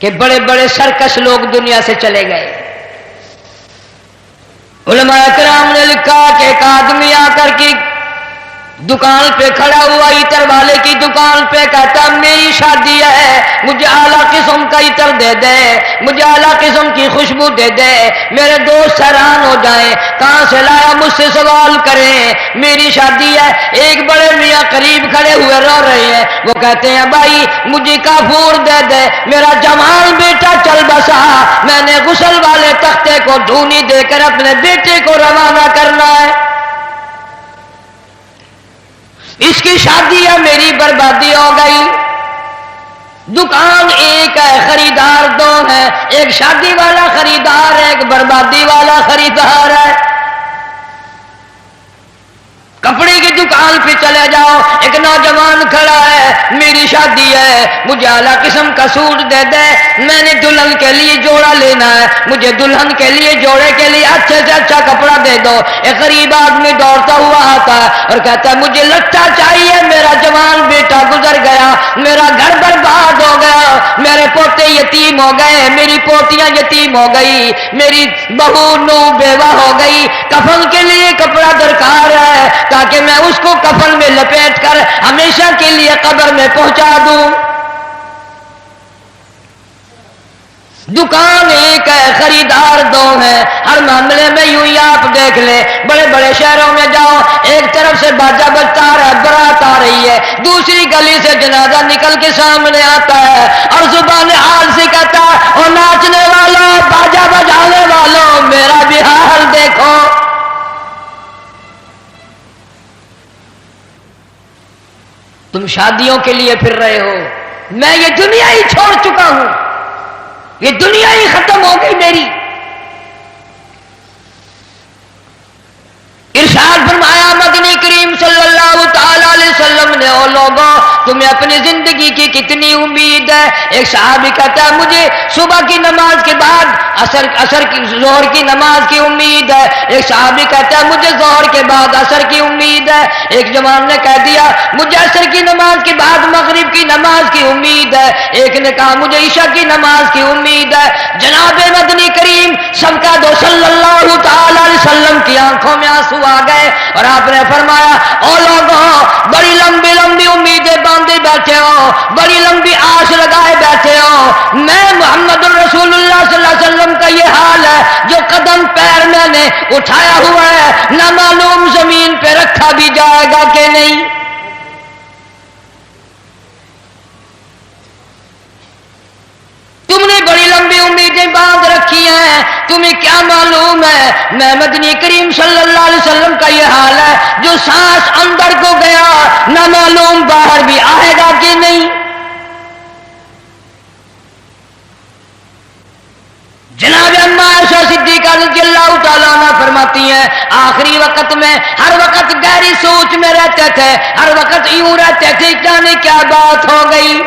کہ بڑے بڑے سرکش لوگ دنیا سے چلے گئے. علماء کرام نے لکھا کہ ایک آدمی آ کر کی دکان پہ کھڑا ہوا عطر والے کی دکان پہ، کہتا میری شادی ہے، مجھے اعلیٰ قسم کا عطر دے دے، مجھے اعلیٰ قسم کی خوشبو دے دے، میرے دوست حیران ہو جائیں کہاں سے لایا، مجھ سے سوال کریں، میری شادی ہے. ایک بڑے میاں قریب کھڑے ہوئے رو رہے ہیں، وہ کہتے ہیں بھائی مجھے کافور دے دے، میرا جوان بیٹا چل بسا، میں نے غسل والے تختے کو دھونی دے کر اپنے بیٹے کو روانہ کرنا ہے. اس کی شادی ہے، میری بربادی ہو گئی. دکان ایک ہے، خریدار دو ہیں، ایک شادی والا خریدار ہے، ایک بربادی والا خریدار ہے. کپڑے کی دکان پہ چلے جاؤ، ایک نوجوان کھڑا ہے، میری شادی ہے، مجھے اعلیٰ قسم کا سوٹ دے دے، میں نے دلہن کے لیے جوڑا لینا ہے، مجھے دلہن کے لیے جوڑے کے لیے اچھے سے اچھا کپڑا دے دو. ایک غریب آدمی دوڑتا ہوا آتا ہے اور کہتا ہے مجھے لٹا چاہیے، میرا جوان بیٹا گزر گیا، میرا گھر برباد ہو گیا، میرے پوتے یتیم ہو گئے، میری پوتیاں یتیم ہو گئی، میری بہو نو بیوہ ہو گئی، کفن کے لیے کپڑا درکار ہے تاکہ میں اس کو کفن میں لپیٹ کر ہمیشہ کے لیے قبر میں پہنچا دوں. دکان ایک ہے، خریدار دو ہیں. ہر معاملے میں یوں ہی آپ دیکھ لیں، بڑے بڑے شہروں میں جاؤ، ایک طرف سے باجا بجتا آ رہا ہے، برات آ رہی ہے، دوسری گلی سے جنازہ نکل کے سامنے آتا ہے اور زبان حال سے کہتا ہے او ناچنے والوں، باجا بجانے والوں، میرا بھی حال دیکھو. تم شادیوں کے لیے پھر رہے ہو، میں یہ دنیا ہی چھوڑ چکا ہوں، یہ دنیا ہی ختم ہو گئی میری. ارشاد فرمایا مدنی کریم صلی اللہ تعالی علیہ وسلم نے، او لوگوں تمہیں اپنی زندگی کی کتنی امید ہے؟ ایک صحابی کہتا ہے مجھے صبح کی نماز کے بعد عصر کی ظہر کی نماز کی امید ہے. ایک صحابی کہتا ہے مجھے ظہر کے بعد عصر کی امید ہے. ایک جوان نے کہہ دیا مجھے عصر کی نماز کے بعد مغرب کی نماز کی امید ہے. ایک نے کہا مجھے عشاء کی نماز کی امید ہے. جناب مدنی کریم صدقہ دو صلی اللہ تعالی علیہ وسلم کی آنکھوں میں آنسو آ گئے اور آپ نے فرمایا او لوگوں بڑی لمبی لمبی امیدیں باندھے بیٹھے ہو، بڑی لمبی آس لگائے بیٹھے ہو، میں محمد الرسول اللہ صلی اللہ علیہ وسلم کا یہ حال ہے، جو قدم پیر میں نے اٹھایا ہوا ہے نہ معلوم زمین پہ رکھا بھی جائے گا کہ نہیں. تم نے بڑی لمبی امیدیں باندھ رکھی ہیں، تمہیں کیا معلوم ہے میں مدنی کریم صلی اللہ علیہ وسلم کا یہ حال ہے جو سانس اندر کو گیا نہ معلوم باہر بھی آئے گا کہ نہیں. جناب اما عائشہ صدیقہ رضی اللہ تعالیٰ عنہ فرماتی ہیں آخری وقت میں ہر وقت گہری سوچ میں رہتے تھے، ہر وقت یوں رہتے تھے جانے کیا بات ہو گئی.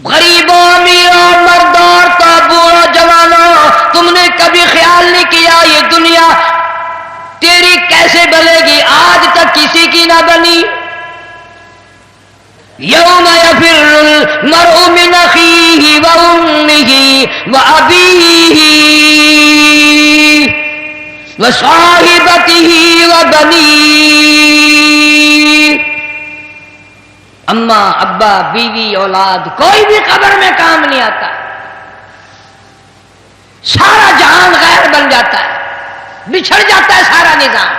غریبوں امیروں مردوں عورتوں بوڑھوں جوانوں، تم نے کبھی خیال نہیں کیا یہ دنیا تیری کیسے بنے گی؟ آج تک کسی کی نہ بنی. یوم یفر المرء من اخیہ وامہ وابیہ وصاحبتہ وبنیہ. اماں ابا بیوی اولاد کوئی بھی قبر میں کام نہیں آتا، سارا جہان غیر بن جاتا ہے، بچھڑ جاتا ہے سارا نظام.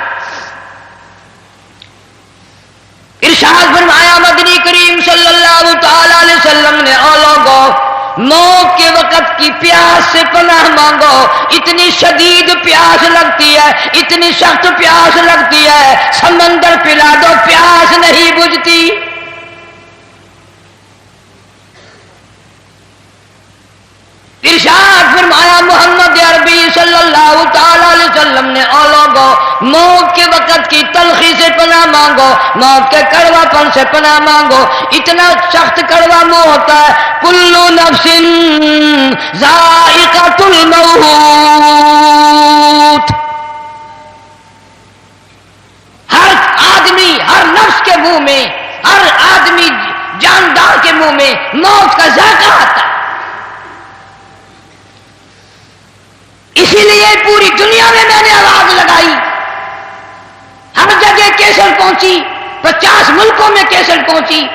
ارشاد فرمایا مدنی کریم صلی اللہ تعالی علیہ وسلم نے او لوگوں موت کے وقت کی پیاس سے پناہ مانگو، اتنی شدید پیاس لگتی ہے، اتنی سخت پیاس لگتی ہے، سمندر پلا دو پیاس نہیں بجھتی. ارشاد فرمایا محمد عربی صلی اللہ تعالی علیہ وسلم نے او لوگوں موت کے وقت کی تلخی سے پناہ مانگو، موت کے کڑوا پن سے پناہ مانگو، اتنا سخت کڑوا منہ ہوتا ہے. کل نفس ذائقۃ الموت، ہر آدمی ہر نفس کے منہ میں، ہر آدمی جاندار کے منہ میں موت کا ذائقہ آتا ہے۔ اسی لیے پوری دنیا میں میں نے آواز لگائی، ہر جگہ کیسٹ پہنچی، 50 ملکوں میں کیسٹ پہنچی،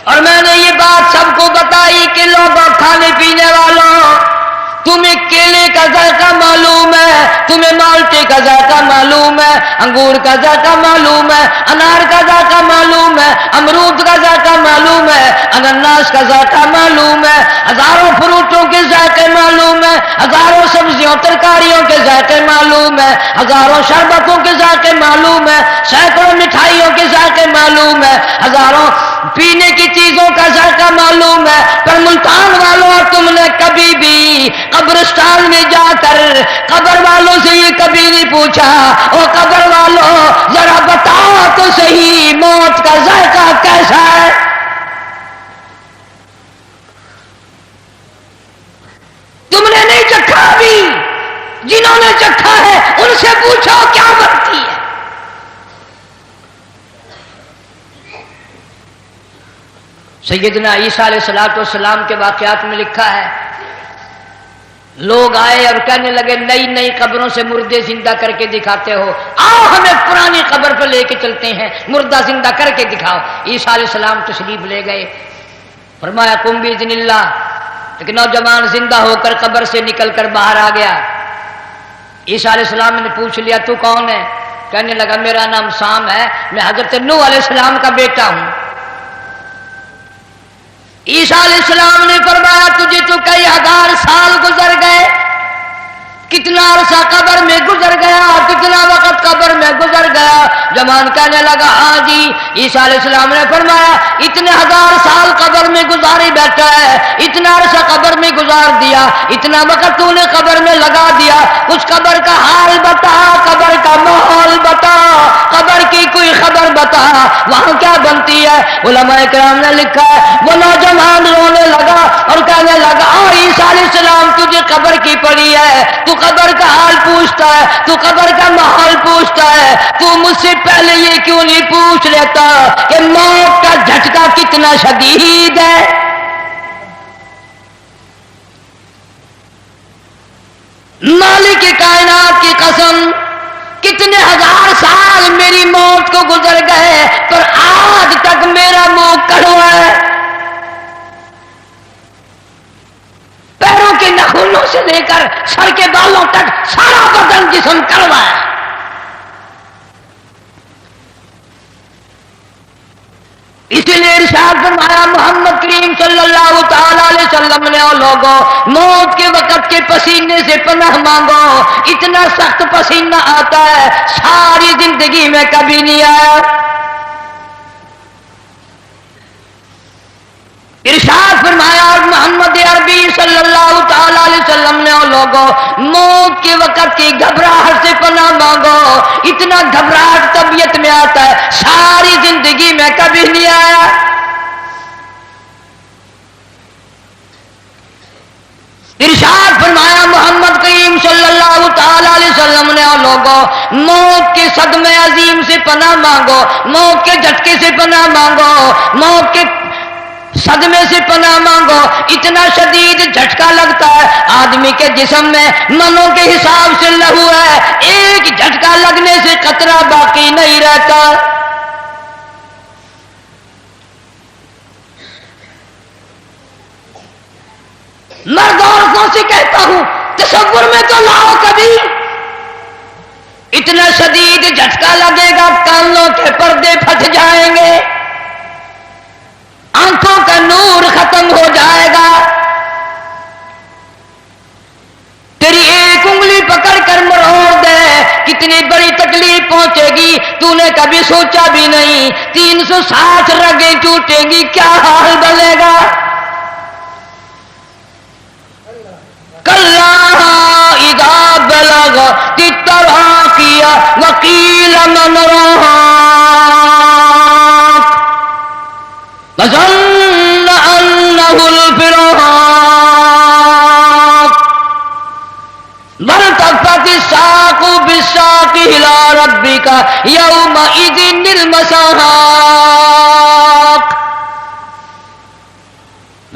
اور میں نے یہ بات سب کو بتائی کہ لوگوں، کھانے پینے والوں، تمہیں کیلے کا ذائقہ معلوم ہے، تمہیں مالٹے کا ذائقہ معلوم ہے، انگور کا ذائقہ معلوم ہے، انار کا ذائقہ معلوم ہے، امرود کا ذائقہ معلوم ہے، انناس کا ذائقہ معلوم ہے، ہزاروں فروٹوں کے ذائقے معلوم ہے، ہزاروں سبزیوں ترکاریوں کے ذائقے معلوم ہے، ہزاروں شربتوں کے ذائقے معلوم ہے، سینکڑوں مٹھائیوں کے ذائقے معلوم ہے، ہزاروں پینے کی چیزوں کا ذائقہ معلوم ہے، پر ملتان والوں، تم نے کبھی بھی قبرستان میں جا کر قبر والوں سے یہ کبھی نہیں پوچھا، او قبر والوں ذرا بتاؤ تو صحیح موت کا ذائقہ کیسا ہے؟ تم نے نہیں چکھا ابھی، جنہوں نے چکھا ہے ان سے پوچھو کیا بنتی ہے۔ سیدنا عیسیٰ علیہ السلام کے واقعات میں لکھا ہے، لوگ آئے اور کہنے لگے نئی نئی قبروں سے مردے زندہ کر کے دکھاتے ہو، آؤ ہمیں پرانی قبر پہ لے کے چلتے ہیں، مردہ زندہ کر کے دکھاؤ۔ عیسیٰ علیہ السلام تشریف لے گئے، فرمایا قم باذن اللہ۔ ایک نوجوان زندہ ہو کر قبر سے نکل کر باہر آ گیا۔ عیسیٰ علیہ السلام نے پوچھ لیا تو کون ہے؟ کہنے لگا میرا نام سام ہے، میں حضرت نوح علیہ السلام کا بیٹا ہوں۔ عیسیٰ علیہ السلام نے فرمایا تجھے تو کئی ہزار سال گزر گئے، کتنا عرصہ قبر میں گزر گیا، کتنا وقت قبر میں گزر گیا؟ جوان کہنے لگا ہاں جی۔ عیسیٰ علیہ السلام نے فرمایا اتنے ہزار سال قبر میں گزارے بیٹھا ہے، اتنا عرصہ قبر میں گزار دیا، اتنا وقت تو نے قبر میں لگا دیا، اس قبر کا حال بتا، قبر کا ماحول بتا، قبر کی کوئی خبر بتا، وہاں کیا بنتی ہے؟ علماء کرام نے لکھا ہے وہ نوجوان رونے لگا اور کہنے لگا عیسیٰ علیہ السلام تجھے قبر کی پڑی ہے، تو قبر کا حال پوچھتا ہے، تو قبر کا ماحول پوچھتا ہے، تو مجھ سے پہلے یہ کیوں نہیں پوچھ لیتا کہ موت کا جھٹکا کتنا شدید ہے؟ مالک کائنات کی قسم کتنے ہزار سال میری موت کو گزر گئے پر آج تک میرا منہ کڑوا ہے، پیروں کے ناخنوں سے لے کر سر کے بالوں تک سارا بدن جسم کڑوا ہے۔ اسی لیے ارشاد فرمایا محمد کریم صلی اللہ تعالی علیہ وسلم نے اور لوگوں موت کے وقت کے پسینے سے پناہ مانگو، اتنا سخت پسینہ آتا ہے ساری زندگی میں کبھی نہیں آیا۔ ارشاد فرمایا محمد عربی صلی اللہ تعالی علیہ وسلم نے اور لوگوں موت کے وقت کی گھبراہٹ سے پناہ مانگو، اتنا گھبراہٹ طبیعت میں آتا ہے ساری زندگی میں کبھی نہیں آیا۔ ارشاد فرمایا محمد کریم صلی اللہ تعالی علیہ وسلم نے اور لوگوں موت کے صدمے عظیم سے پناہ مانگو، موت کے جھٹکے سے پناہ مانگو، موت کے صدمے سے پناہ مانگو، اتنا شدید جھٹکا لگتا ہے آدمی کے جسم میں منوں کے حساب سے لہو ہے، ایک جھٹکا لگنے سے قطرہ باقی نہیں رہتا۔ مرد عورتوں سے کہتا ہوں تصور میں تو لاؤ کبھی، اتنا شدید جھٹکا لگے گا کانوں کے پردے پھٹ جائیں گے، آنکھوں کا نور ختم ہو جائے گا، تیری ایک انگلی پکڑ کر مروڑ دے کتنی بڑی تکلیف پہنچے گی تو نے کبھی سوچا بھی نہیں، 360 رگیں ٹوٹیں گی کیا حال بنے گا۔ کلا اذا بلغت التراقی وقیل من راق وظن انه الفراق والتفت الساق بالساق الى ربك يومئذ المساق۔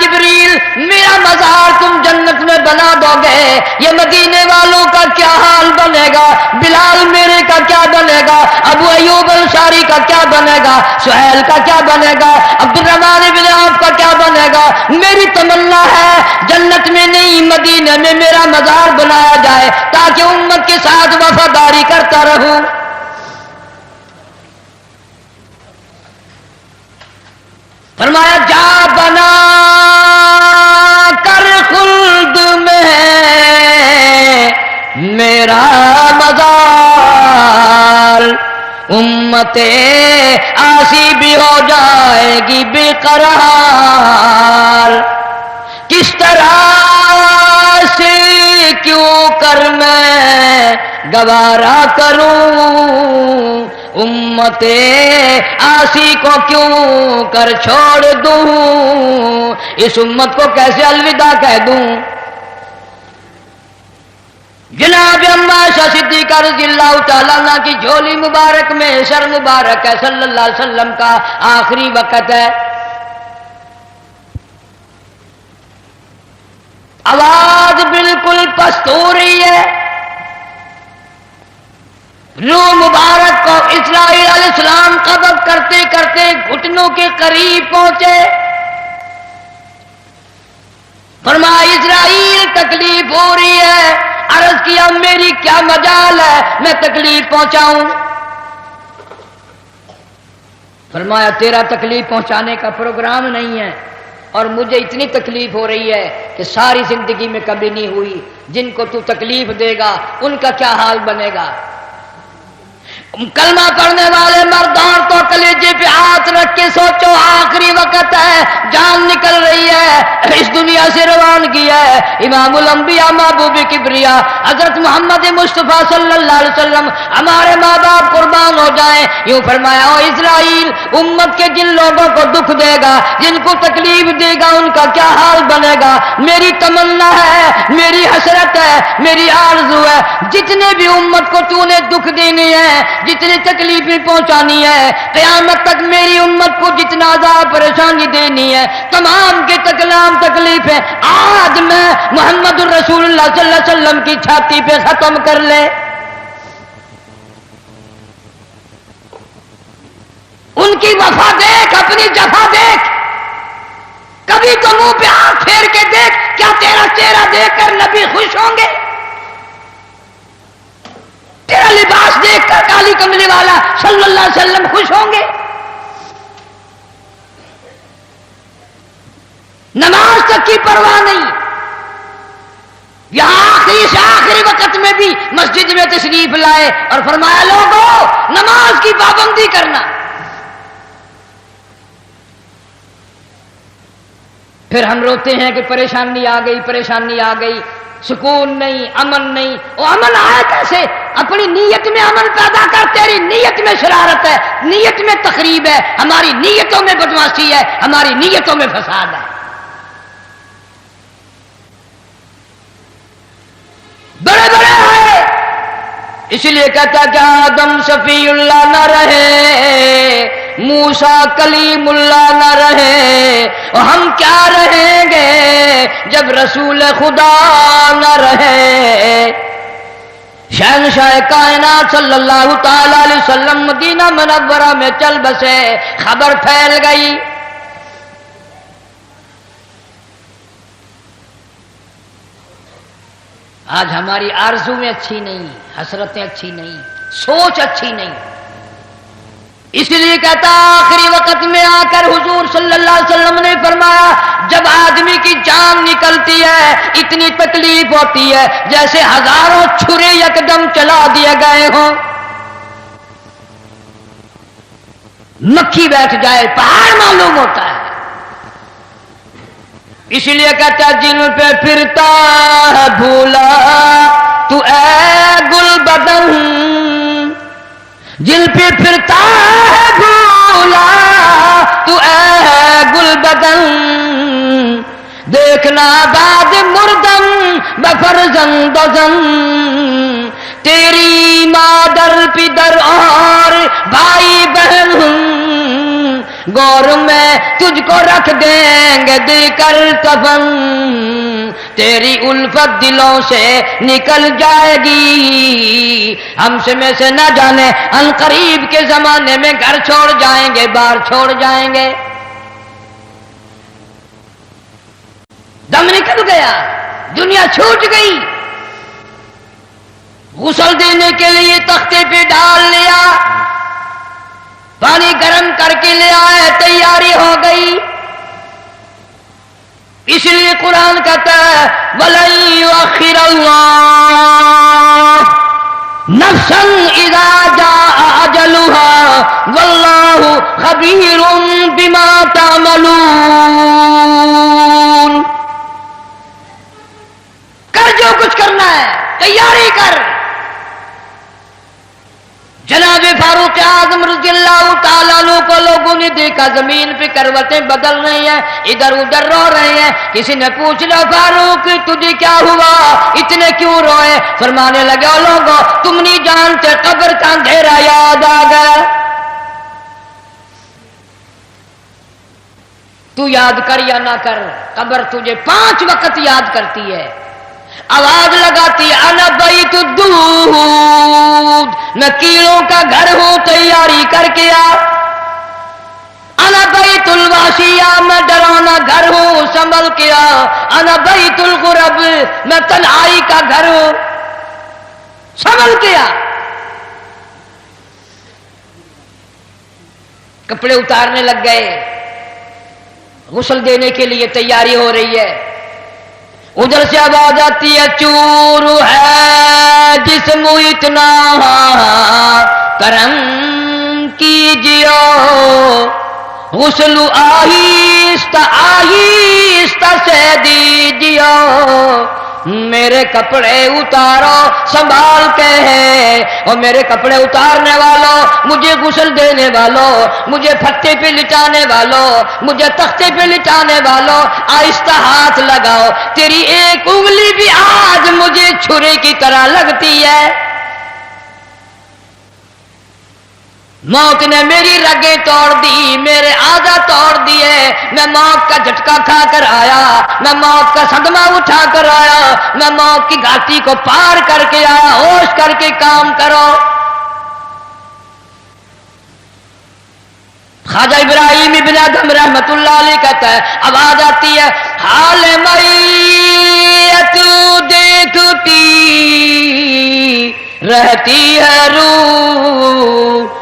جبریل میرا مزار تم جنت میں بنا دو گے، یہ مدینے والوں کا کیا حال بنے گا، بلال میرے کا کیا بنے گا، ابو ایوب انصاری کا کیا بنے گا، سہیل کا کیا بنے گا، عبد الرحمن بن عوف کا کیا بنے گا۔ میری تمنا ہے جنت میں نہیں مدینے میں میرا مزار بنایا جائے تاکہ امت کے ساتھ وفاداری کرتا رہوں۔ فرمایا جا بنا کر خلد میں میرا مزار، امت آسی بھی ہو جائے گی بے قرار، کس طرح سے کیوں کر میں گوارا کروں، امت آسی کو کیوں کر چھوڑ دوں، اس امت کو کیسے الوداع کہہ دوں۔ جناب عائشہ صدیقہ رضی اللہ تعالیٰ عنہ کی جھولی مبارک میں سر مبارک ہے، صلی اللہ علیہ وسلم کا آخری وقت ہے، آواز بالکل پست ہو رہی ہے، روح مبارک کو اسرائیل علیہ السلام قبض کرتے کرتے گھٹنوں کے قریب پہنچے، فرمایا اسرائیل تکلیف ہو رہی ہے، عرض کیا میری کیا مجال ہے میں تکلیف پہنچاؤں، فرمایا تیرا تکلیف پہنچانے کا پروگرام نہیں ہے، اور مجھے اتنی تکلیف ہو رہی ہے کہ ساری زندگی میں کبھی نہیں ہوئی، جن کو تو تکلیف دے گا ان کا کیا حال بنے گا۔ کلمہ پڑھنے والے مردان تو کلیجے پہ ہاتھ رکھ کے سوچو، آخری وقت ہے، جان نکل رہی ہے، اس دنیا سے روانگی ہے، امام الانبیاء محبوب کبریا حضرت محمد مصطفیٰ صلی اللہ علیہ وسلم ہمارے ماں باپ قربان ہو جائیں، یوں فرمایا او اسرائیل امت کے جن لوگوں کو دکھ دے گا، جن کو تکلیف دے گا ان کا کیا حال بنے گا۔ میری تمنا ہے، میری حسرت ہے، میری آرزو ہے، جتنے بھی امت کو تو نے دکھ دینے ہیں، جتنی تکلیفیں پہنچانی ہے، قیامت تک میری امت کو جتنا عذاب پریشانی دینی ہے، تمام کے تکلام تکلیفیں آج میں محمد الرسول اللہ صلی اللہ علیہ وسلم کی چھاتی پہ ختم کر لے۔ ان کی وفا دیکھ، اپنی جفا دیکھ، کبھی تو منہ پہ ہاتھ پھیر کے دیکھ، کیا تیرا چہرہ دیکھ کر نبی خوش ہوں گے؟ تیرا لباس دیکھ کر کالی کملی والا صلی اللہ علیہ وسلم خوش ہوں گے؟ نماز تک کی پرواہ نہیں، یہاں آخری سے آخری وقت میں بھی مسجد میں تشریف لائے اور فرمایا لوگوں نماز کی پابندی کرنا۔ پھر ہم روتے ہیں کہ پریشانی آ گئی، پریشانی آ گئی، سکون نہیں، امن نہیں۔ وہ امن آیا کیسے؟ اپنی نیت میں امن پیدا کر، تیری نیت میں شرارت ہے، نیت میں تخریب ہے، ہماری نیتوں میں بدمعاشی ہے، ہماری نیتوں میں فساد ہے۔ بڑے بڑے ہیں، اس لیے کہتا کہ آدم شفیع اللہ نہ رہے، موسیٰ کلیم اللہ نہ رہے، اور ہم کیا رہیں گے جب رسول خدا نہ رہے۔ شہنشاہ کائنات صلی اللہ تعالی علیہ وسلم مدینہ منورہ میں چل بسے، خبر پھیل گئی، آج ہماری آرزویں اچھی نہیں، حسرتیں اچھی نہیں، سوچ اچھی نہیں، اس لیے کہتا آخری وقت میں آ کر حضور صلی اللہ علیہ وسلم نے فرمایا جب آدمی کی جان نکلتی ہے اتنی تکلیف ہوتی ہے جیسے ہزاروں چھرے یکدم چلا دیے گئے ہوں، مکھی بیٹھ جائے پہاڑ معلوم ہوتا ہے۔ اس لیے کہتا جن پہ پھرتا ہے بھولا تو اے گل بدن، جن پہ پھرتا ہے بھولا تو اے گل بدن، دیکھنا بعد مردم بفرزند زن، تیری مادر پدر اور بھائی بہن گور میں تجھ کو رکھ دیں گے دے کر کفن، تیری الفت دلوں سے نکل جائے گی، ہم سے میں سے نہ جانے ان قریب کے زمانے میں گھر چھوڑ جائیں گے، بار چھوڑ جائیں گے۔ دم نکل گیا، دنیا چھوٹ گئی، غسل دینے کے لیے تختے پہ ڈال لیا، پانی گرم کر کے لے آئے، تیاری ہو گئی۔ اس لیے قرآن کہتا ہے وَلَن يُؤَخِّرَ اللَّهُ نَفْسًا إِذَا جَاءَ أَجَلُهَا وَاللَّهُ خَبِيرٌ بِمَا تَعْمَلُونَ۔ کر جو کچھ کرنا ہے، تیاری کر۔ جناب فاروق اعظم رضی اللہ تعالیٰ عنہ کو لوگوں نے دیکھا زمین پہ کروٹیں بدل رہی ہیں، ادھر ادھر رو رہے ہیں۔ کسی نے پوچھ لیا فاروق تجھے کیا ہوا، اتنے کیوں روئے؟ فرمانے لگے او لوگوں تم نہیں جانتے قبر کا اندھیرا یاد آ گیا۔ تو یاد کر یا نہ کر، قبر تجھے 5 وقت یاد کرتی ہے، آواز لگاتی انا بیت الدود، میں کیڑوں کا گھر ہوں تیاری کر کے آ، انا بیت الواشیہ، میں ڈرانا گھر ہوں سنبھل کے آ، انا بیت الغرب، میں تنہائی کا گھر ہوں سنبھل کے آ۔ کپڑے اتارنے لگ گئے، غسل دینے کے لیے تیاری ہو رہی ہے۔ ادھر سے آواز آتی ہے چور ہے جسم اتنا کرم کیجیو، غسل آہستہ آہستہ سے دیجیو، میرے کپڑے اتارو سنبھال کے ہے، اور میرے کپڑے اتارنے والوں، مجھے غسل دینے والوں، مجھے پھٹے پہ لٹانے والوں، مجھے تختے پہ لٹانے والوں، آہستہ ہاتھ لگاؤ، تیری ایک انگلی بھی آج مجھے چھری کی طرح لگتی ہے۔ موت نے میری رگیں توڑ دی، میرے اعضا توڑ دیے، میں موت کا جھٹکا کھا کر آیا، میں موت کا صدمہ اٹھا کر آیا، میں موت کی گھاٹی کو پار کر کے آیا، ہوش کر کے کام کرو۔ خواجہ ابراہیم ابن ادھم رحمت اللہ علیہ کہتا ہے آواز آتی ہے حال میت دیکھتی رہتی ہے روح،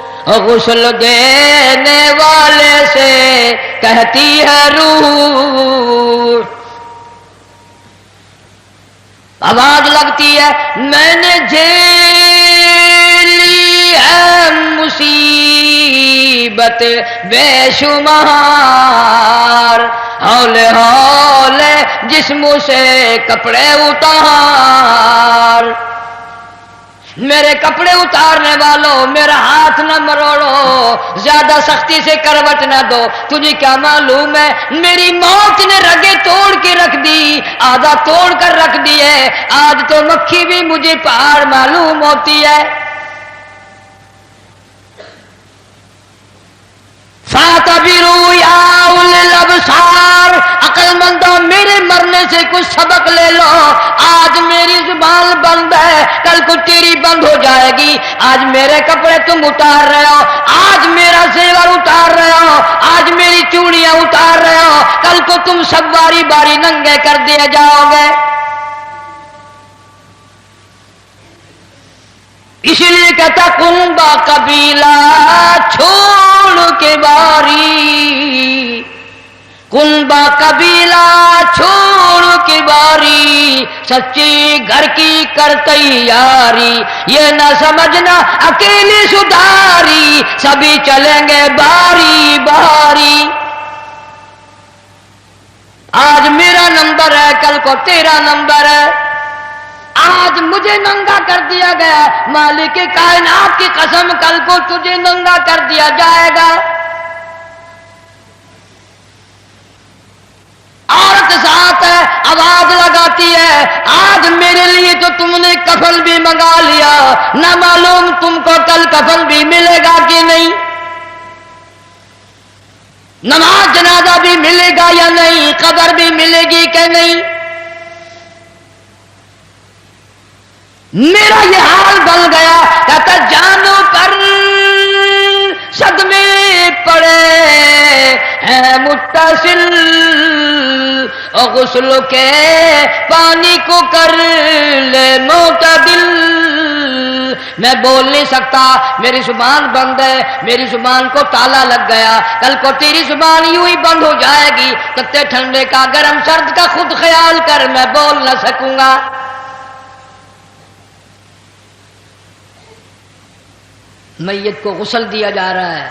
غسل دینے والے سے کہتی ہے روح۔ آواز لگتی ہے میں نے جھیلی ہے مصیبت بے شمار، ہولے ہولے جسم سے کپڑے اتار، میرے کپڑے اتارنے والوں میرا ہاتھ نہ مروڑو، زیادہ سختی سے کروٹ نہ دو، تجھے کیا معلوم ہے میری موت نے رگیں توڑ کے رکھ دی، آدھا توڑ کر رکھ دی ہے، آج تو مکھی بھی مجھے پہاڑ معلوم ہوتی ہے۔ فَاعْتَبِرُوا يَا أُولِي الْأَبْصَارِ، عقل مندوں میرے مرنے سے کچھ سبق لے لو، آج میری زبان بند ہے کل کو تیری بند ہو جائے گی، آج میرے کپڑے تم اتار رہے ہو، آج میرا زیور اتار رہے ہو، آج میری چوڑیاں اتار رہے ہو، کل کو تم سب باری باری ننگے کر دیے جاؤ گے۔ اس لیے کہتا کنبا قبیلہ چھوڑ کے باری، کنبا قبیلہ چھوڑ کے باری، سچی گھر کی کر تیاری، یہ نہ سمجھنا اکیلی سدھاری، سبھی چلیں گے باری باری۔ آج میرا نمبر ہے کل کو تیرا نمبر ہے، آج مجھے ننگا کر دیا گیا، مالک کائنات کی قسم کل کو تجھے ننگا کر دیا جائے گا۔ عورت ساتھ ہے آواز لگاتی ہے آج میرے لیے تو تم نے کفن بھی منگا لیا، نہ معلوم تم کو کل کفن بھی ملے گا کہ نہیں۔ نماز جنازہ بھی ملے گا یا نہیں، قبر بھی ملے گی کہ نہیں؟ میرا یہ حال بن گیا، کہتا جانوں پر صدمے پڑے ہیں متصل، اور غسل کے پانی کو کر لے معتدل۔ میں بول نہیں سکتا، میری زبان بند ہے، میری زبان کو تالا لگ گیا، کل کو تیری زبان یوں ہی بند ہو جائے گی، تتے ٹھنڈے کا گرم سرد کا خود خیال کر، میں بول نہ سکوں گا۔ میت کو غسل دیا جا رہا ہے،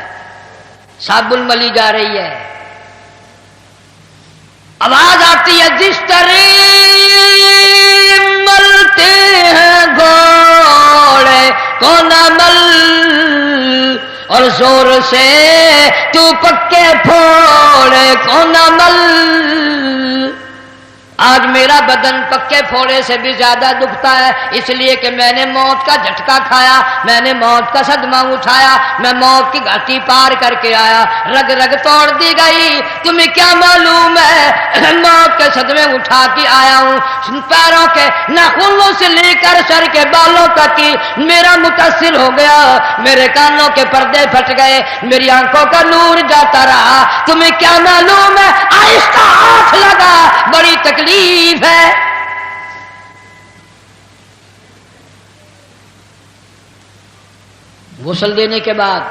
صابن ملی جا رہی ہے، آواز آتی ہے جس طرح ملتے ہیں گھوڑے کو نمل، اور زور سے تو پکے پھوڑے کو نمل۔ آج میرا بدن پکے پھوڑے سے بھی زیادہ دکھتا ہے، اس لیے کہ میں نے موت کا جھٹکا کھایا، میں نے موت کا صدمہ اٹھایا، میں موت کی گھاٹی پار کر کے آیا، رگ رگ توڑ دی گئی۔ تمہیں کیا معلوم ہے موت کے صدمے اٹھا کے آیا ہوں، پیروں کے ناخنوں سے لے کر سر کے بالوں تک کی میرا متاثر ہو گیا، میرے کانوں کے پردے پھٹ گئے، میری آنکھوں کا نور جاتا رہا۔ تمہیں کیا معلوم ہے آہستہ ہاتھ لگا، بڑی تکلیف ہے۔ غسل دینے کے بعد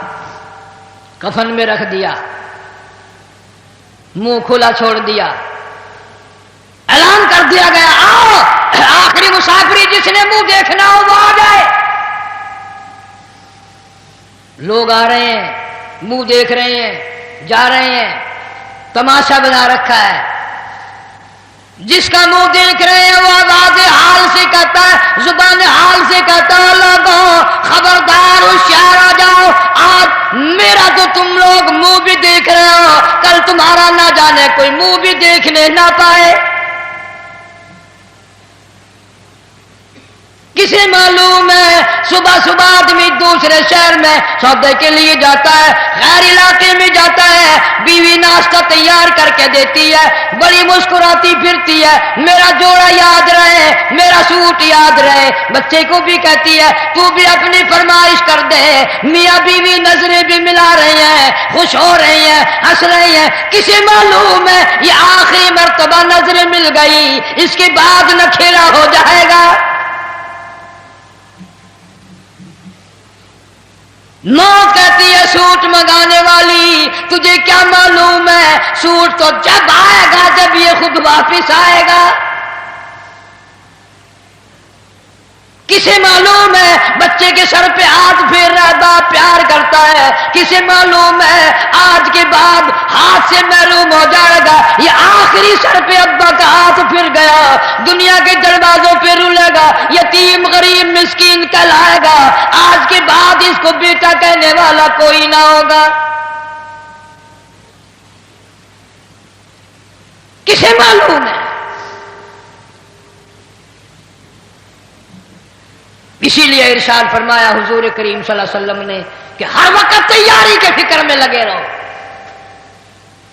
کفن میں رکھ دیا، منہ کھلا چھوڑ دیا، اعلان کر دیا گیا آؤ آخری مسافری جس نے منہ دیکھنا ہو وہ آ جائے۔ لوگ آ رہے ہیں، منہ دیکھ رہے ہیں، جا رہے ہیں، تماشا بنا رکھا ہے۔ جس کا منہ دیکھ رہے ہیں وہ آواز حال سے کہتا ہے، زبان حال سے کہتا ہے لوگوں خبردار ہوشیار آ جاؤ، آج میرا تو تم لوگ منہ بھی دیکھ رہے ہو، کل تمہارا نہ جانے کوئی منہ بھی دیکھنے نہ پائے۔ کسے معلوم ہے صبح صبح آدمی دوسرے شہر میں سودے کے لیے جاتا ہے، غیر علاقے میں جاتا ہے، بیوی ناشتہ تیار کر کے دیتی ہے، بڑی مسکراتی پھرتی ہے، میرا جوڑا یاد رہے، میرا سوٹ یاد رہے، بچے کو بھی کہتی ہے تو بھی اپنی فرمائش کر دے، میاں بیوی نظریں بھی ملا رہی ہیں، خوش ہو رہی ہیں، ہنس رہی ہیں۔ کسے معلوم ہے یہ آخری مرتبہ نظریں مل گئی، اس کے بعد نہ کھیلا ہو جائے گا۔ موت کہتی ہے سوٹ منگانے والی تجھے کیا معلوم ہے سوٹ تو جب آئے گا جب یہ خود واپس آئے گا۔ کسے معلوم ہے بچے کے سر پہ ہاتھ پھیر رہا ہے، باپ پیار کرتا ہے، کسے معلوم ہے آج کے بعد ہاتھ سے محروم ہو جائے گا، یہ آخری سر پہ ابا کا ہاتھ پھر گیا، دنیا کے دروازوں پہ رولے گا، یتیم غریب مسکین کہلائے گا، آج کے بعد اس کو بیٹا کہنے والا کوئی نہ ہوگا۔ کسے معلوم ہے؟ اسی لیے ارشاد فرمایا حضور کریم صلی اللہ علیہ وسلم نے کہ ہر وقت تیاری کے فکر میں لگے رہو۔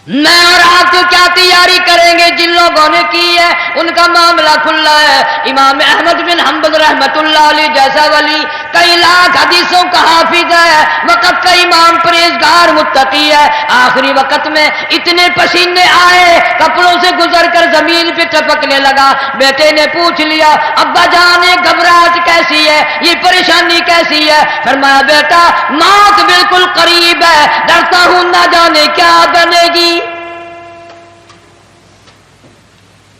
میں اور آپ تو کیا تیاری کریں گے، جن لوگوں نے کی ہے ان کا معاملہ کھلا ہے۔ امام احمد بن حنبل رحمت اللہ علیہ جیسا ولی کئی لاکھ حدیثوں کا حافظ ہے، وقت کا امام پرہیزگار متقی ہے، آخری وقت میں اتنے پسینے آئے کپڑوں سے گزر کر زمین پہ ٹپکنے لگا۔ بیٹے نے پوچھ لیا ابا جان یہ گھبراہٹ کیسی ہے، یہ پریشانی کیسی ہے؟ فرمایا بیٹا موت بالکل قریب ہے، ڈرتا ہوں نہ جانے کیا بنے گی۔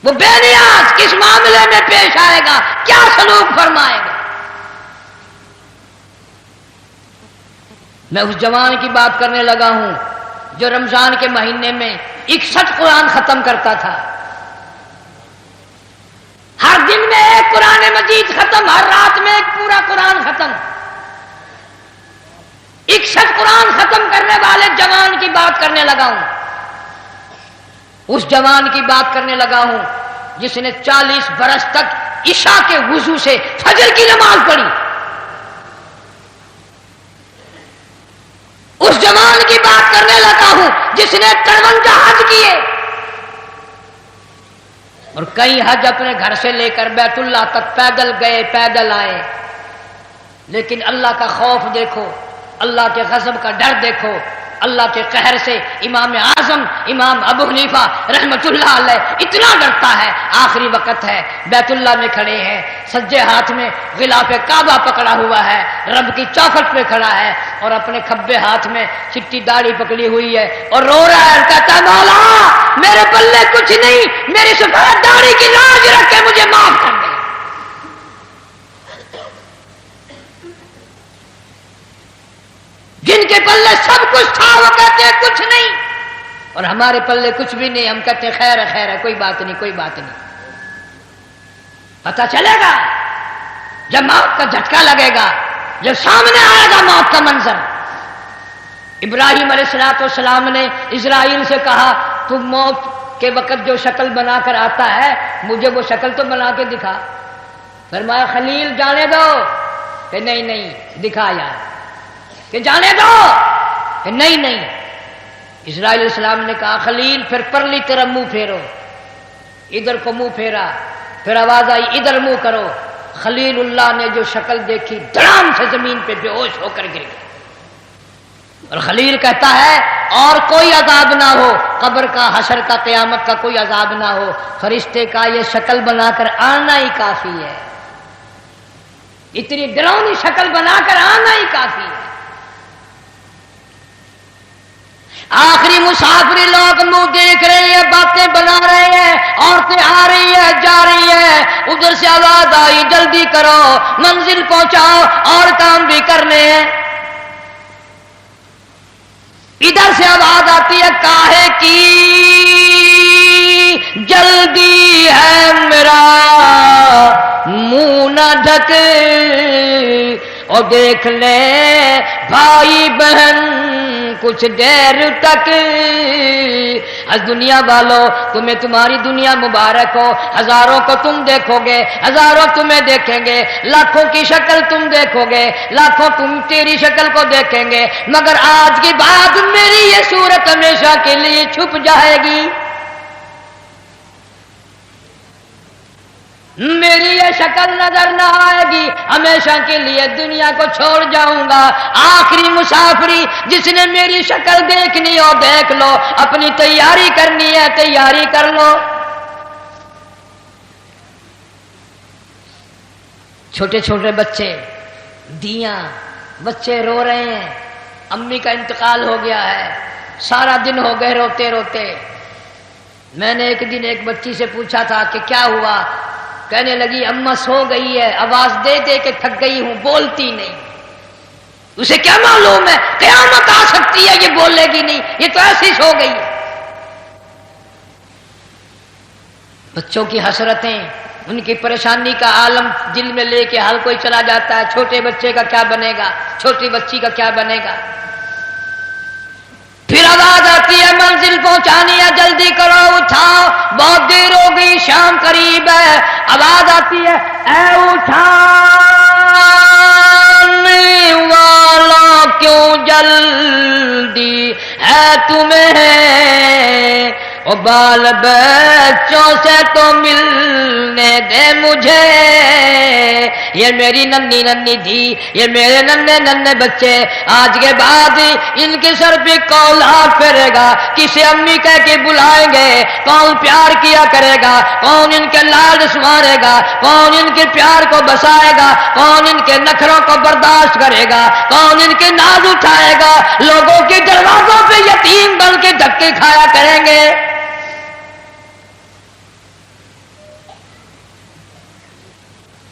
وہ بے نیاز کس معاملے میں پیش آئے گا، کیا سلوک فرمائے گا۔ میں اس جوان کی بات کرنے لگا ہوں جو رمضان کے مہینے میں 61 قرآن ختم کرتا تھا، ہر دن میں ایک قرآن مجید ختم، ہر رات میں ایک پورا قرآن ختم۔ 61 قرآن ختم کرنے والے جوان کی بات کرنے لگا ہوں، اس جوان کی بات کرنے لگا ہوں جس نے 40 برس تک عشاء کے وضو سے فجر کی نماز پڑھی۔ اس جوان کی بات کرنے لگا ہوں جس نے 53 حج کیے اور کئی حج اپنے گھر سے لے کر بیت اللہ تک پیدل گئے پیدل آئے، لیکن اللہ کا خوف دیکھو، اللہ کے غضب کا ڈر دیکھو، اللہ کے قہر سے امام اعظم امام ابو حنیفہ رحمت اللہ علیہ اتنا ڈرتا ہے، آخری وقت ہے، بیت اللہ میں کھڑے ہیں، سجے ہاتھ میں غلاف کعبہ پکڑا ہوا ہے، رب کی چوکھٹ پہ کھڑا ہے اور اپنے کھبے ہاتھ میں چٹی داڑھی پکڑی ہوئی ہے اور رو رہا ہے، کہتا ہے مولا میرے پلے کچھ نہیں، میری سفید داڑھی کی لاج رکھ کے مجھے معاف کر دے۔ جن کے پلے سب کچھ تھا وہ کہتے ہیں کچھ نہیں، اور ہمارے پلے کچھ بھی نہیں، ہم کہتے ہیں خیر ہے خیر ہے، کوئی بات نہیں کوئی بات نہیں۔ پتہ چلے گا جب موت کا جھٹکا لگے گا، جب سامنے آئے گا موت کا منظر۔ ابراہیم علیہ السلام نے اسرائیل سے کہا تم موت کے وقت جو شکل بنا کر آتا ہے مجھے وہ شکل تو بنا کے دکھا۔ فرمایا خلیل جانے دو، کہ نہیں نہیں دکھا یار، کہ جانے دو، کہ نہیں نہیں۔ اسرائیل علیہ السلام نے کہا خلیل پھر پرلی طرف منہ پھیرو، ادھر کو منہ پھیرا، پھر آواز آئی ادھر منہ کرو۔ خلیل اللہ نے جو شکل دیکھی دھڑام سے زمین پہ بے ہوش ہو کر گر گیا، اور خلیل کہتا ہے اور کوئی عذاب نہ ہو، قبر کا حشر کا قیامت کا کوئی عذاب نہ ہو، فرشتے کا یہ شکل بنا کر آنا ہی کافی ہے، اتنی ڈراؤنی شکل بنا کر آنا ہی کافی ہے۔ آخری مسافری لوگ منہ دیکھ رہے ہیں، باتیں بنا رہے ہیں، عورتیں آ رہی ہیں جا رہی ہیں، ادھر سے آواز آئی جلدی کرو منزل پہنچاؤ اور کام بھی کرنے ہیں۔ ادھر سے آواز آتی ہے کاہے کی جلدی ہے میرا منہ نہ ڈھک، اور دیکھ لے بھائی بہن کچھ دیر تک، از دنیا والوں تمہیں تمہاری دنیا مبارک ہو، ہزاروں کو تم دیکھو گے، ہزاروں تمہیں دیکھیں گے، لاکھوں کی شکل تم دیکھو گے، لاکھوں تم تیری شکل کو دیکھیں گے، مگر آج کے بعد میری یہ صورت ہمیشہ کے لیے چھپ جائے گی، میری یہ شکل نظر نہ آئے گی، ہمیشہ کے لیے دنیا کو چھوڑ جاؤں گا۔ آخری مسافری جس نے میری شکل دیکھنی ہو دیکھ لو، اپنی تیاری کرنی ہے تیاری کر لو۔ چھوٹے چھوٹے بچے، دیاں بچے رو رہے ہیں، امی کا انتقال ہو گیا ہے، سارا دن ہو گئے روتے روتے۔ میں نے ایک دن ایک بچی سے پوچھا تھا کہ کیا ہوا، کہنے لگی اماں سو گئی ہے، آواز دے دے کے تھک گئی ہوں، بولتی نہیں۔ اسے کیا معلوم ہے قیامت آ سکتی ہے، یہ بولے گی نہیں، یہ تو ایسی سو گئی ہے۔ بچوں کی حسرتیں، ان کی پریشانی کا عالم دل میں لے کے ہر کوئی چلا جاتا ہے، چھوٹے بچے کا کیا بنے گا، چھوٹی بچی کا کیا بنے گا۔ پھر آواز آتی ہے منزل پہنچانی ہے، جلدی کرو اٹھاؤ، بہت دیر ہو گئی، شام قریب ہے۔ آواز آتی ہے اے اٹھانے والا کیوں جلدی ہے تمہیں، او بال بچوں سے تو ملنے دے مجھے، یہ میری ننھی ننھی تھی، یہ میرے ننھے ننھے بچے، آج کے بعد ان کے سر پہ کون ہاتھ پھیرے گا، کسے امی کہہ کے بلائیں گے، کون پیار کیا کرے گا، کون ان کے لاڈ سنوارے گا، کون ان کے پیار کو بسائے گا، کون ان کے نخروں کو برداشت کرے گا، کون ان کے ناز اٹھائے گا، لوگوں کے دروازوں پہ یتیم بن کے دھکے کھایا کریں گے۔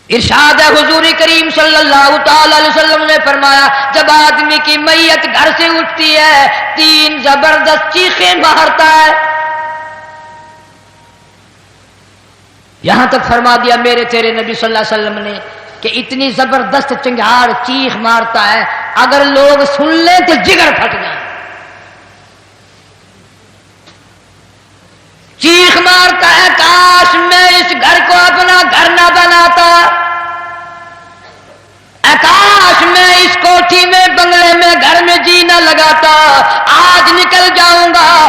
ارشاد ہے حضور کریم صلی اللہ تعالی علیہ وسلم نے فرمایا جب آدمی کی میت گھر سے اٹھتی ہے 3 زبردست چیخیں مارتا ہے، یہاں تک فرما دیا میرے تیرے نبی صلی اللہ علیہ وسلم نے کہ اتنی زبردست چنگھاڑ چیخ مارتا ہے اگر لوگ سن لیں تو جگر پھٹ جائے۔ چیخ مارتا ہے کاش میں اس گھر کو اپنا گھر نہ بناتا، کاش میں اس کوٹھی میں بنگلے میں گھر میں جی نہ لگاتا، آج نکل جاؤں گا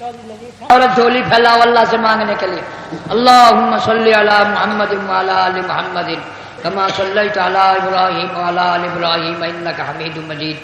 اور جھولی پھیلاؤ اللہ سے مانگنے کے لیے. اللہم صلی علی محمد وعلی آل محمد کما صلیت علی ابراہیم وعلی آل ابراہیم انک حمید مجید.